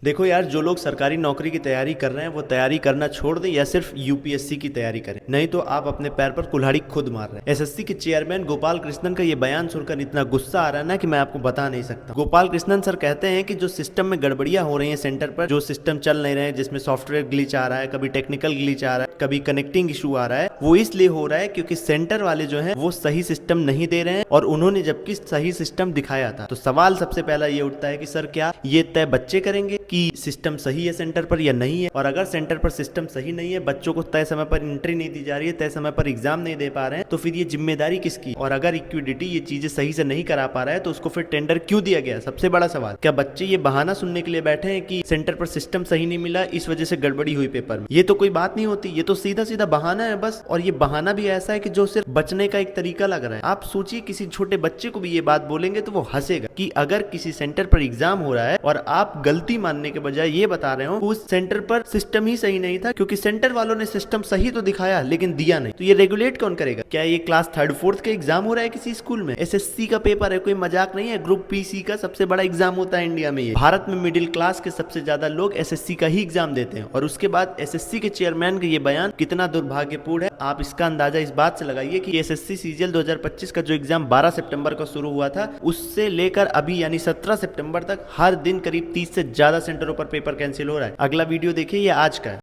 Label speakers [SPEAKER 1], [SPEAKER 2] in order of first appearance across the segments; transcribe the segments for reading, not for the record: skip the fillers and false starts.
[SPEAKER 1] देखो यार, जो लोग सरकारी नौकरी की तैयारी कर रहे हैं वो तैयारी करना छोड़ दें या सिर्फ यूपीएससी की तैयारी करें, नहीं तो आप अपने पैर पर कुल्हाड़ी खुद मार रहे हैं। एसएससी के चेयरमैन गोपाल कृष्णन का ये बयान सुनकर इतना गुस्सा आ रहा है ना कि मैं आपको बता नहीं सकता। गोपाल कृष्णन सर कहते हैं कि जो सिस्टम में गड़बड़ियां हो रही हैं सेंटर पर, जो सिस्टम चल नहीं रहे हैं, जिसमें सॉफ्टवेयर ग्लिच आ रहा है, कभी टेक्निकल ग्लिच आ रहा है, कभी कनेक्टिंग इशू आ रहा है, वो इसलिए हो रहा है क्योंकि सेंटर वाले जो है वो सही सिस्टम नहीं दे रहे हैं और उन्होंने जबकि सही सिस्टम दिखाया था। तो सवाल सबसे पहला ये उठता है कि सर क्या ये तय बच्चे करेंगे कि सिस्टम सही है सेंटर पर या नहीं है? और अगर सेंटर पर सिस्टम सही नहीं है, बच्चों को तय समय पर एंट्री नहीं दी जा रही है, तय समय पर एग्जाम नहीं दे पा रहे हैं, तो फिर ये जिम्मेदारी किसकी? और अगर इक्विडिटी ये चीजें सही से नहीं करा पा रहा है तो उसको फिर टेंडर क्यों दिया गया? सबसे बड़ा सवाल। क्या बच्चे ये बहाना सुनने के लिए बैठे हैं कि सेंटर पर सिस्टम सही नहीं मिला, इस वजह से गड़बड़ी हुई पेपर में? ये तो कोई बात नहीं होती, ये तो सीधा सीधा बहाना है बस। और ये बहाना भी ऐसा है कि जो सिर्फ बचने का एक तरीका लग रहा है। आप सोचिए, किसी छोटे बच्चे को भी ये बात बोलेंगे तो वो हंसेगा कि अगर किसी सेंटर पर एग्जाम हो रहा है और आप गलती मानने के बजाय ये बता रहे हो उस सेंटर पर सिस्टम ही सही नहीं था, क्योंकि सेंटर वालों ने सिस्टम सही तो दिखाया लेकिन दिया नहीं, तो ये रेगुलेट कौन करेगा? क्या ये क्लास 3rd 4th का एग्जाम हो रहा है किसी स्कूल में? एसएससी का पेपर है, कोई मजाक नहीं है। ग्रुप पीसी का सबसे बड़ा एग्जाम होता है इंडिया में। ये भारत में मिडिल क्लास के सबसे ज्यादा लोग एसएससी का ही एग्जाम देते हैं और उसके बाद एसएससी के चेयरमैन का ये बयान कितना दुर्भाग्यपूर्ण है, आप इसका अंदाजा इस बात से लगाइए कि एसएससी सीजीएल 2025 का जो एग्जाम 12 सितंबर को शुरू हुआ था, उससे लेकर अभी यानी 17 सितंबर तक हर दिन करीब 30 से ज्यादा सेंटरों पर पेपर कैंसिल हो रहा है। अगला वीडियो देखिए, ये आज का है।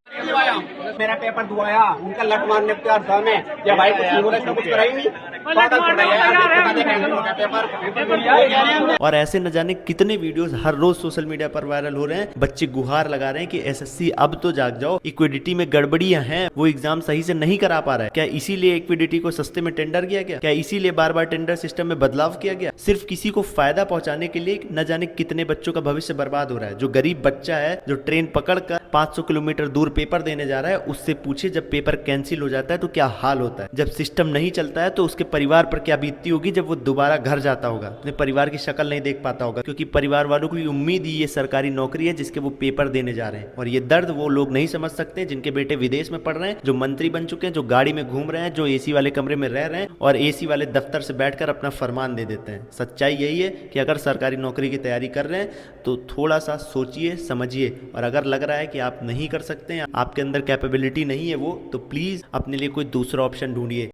[SPEAKER 2] मेरा पेपर दुआया, उनका लट मारने पे तैयार था मैं। या भाई कुछ नहीं बोला, इसका कुछ करा ही नहीं। पागल पड़ रहा है यार, बता दे कैंसिल हो गया पेपर।
[SPEAKER 1] और ऐसे न जाने कितने वीडियोस हर रोज सोशल मीडिया पर वायरल हो रहे हैं। बच्चे गुहार लगा रहे हैं कि एसएससी अब तो जाग जाओ, इक्विडिटी में गड़बड़ियां हैं, वो एग्जाम सही से नहीं करा पा रहा है। क्या इसीलिए इक्विडिटी को सस्ते में टेंडर किया गया? क्या इसीलिए बार बार टेंडर सिस्टम में बदलाव किया गया? सिर्फ किसी को फायदा पहुंचाने के लिए न जाने कितने बच्चों का भविष्य बर्बाद हो रहा है। जो गरीब बच्चा है, जो ट्रेन पकड़कर 500 किलोमीटर दूर पेपर देने जा रहा है, उससे पूछे जब पेपर कैंसिल हो जाता है तो क्या हाल होता है। जब सिस्टम नहीं चलता है तो उसके परिवार पर क्या बीतती होगी जब वो दोबारा घर जाता होगा, अपने परिवार की शक्ल नहीं देख पाता होगा, क्योंकि परिवार वालों की उम्मीद ही ये सरकारी नौकरी है जिसके वो पेपर देने जा रहे हैं। और ये दर्द वो लोग नहीं समझ सकते जिनके बेटे विदेश में पढ़ रहे हैं, जो मंत्री बन चुके हैं, जो गाड़ी में घूम रहे हैं, जो एसी वाले कमरे में रह रहे हैं और एसी वाले दफ्तर से बैठकर अपना फरमान दे देते हैं। सच्चाई यही है कि अगर सरकारी नौकरी की तैयारी कर रहे हैं तो थोड़ा सा सोचिए समझिए, और अगर लग रहा है कि आप नहीं कर सकते हैं, आपके अंदर कैपेबिलिटी नहीं है वो, तो प्लीज अपने लिए कोई दूसरा ऑप्शन ढूंढिए।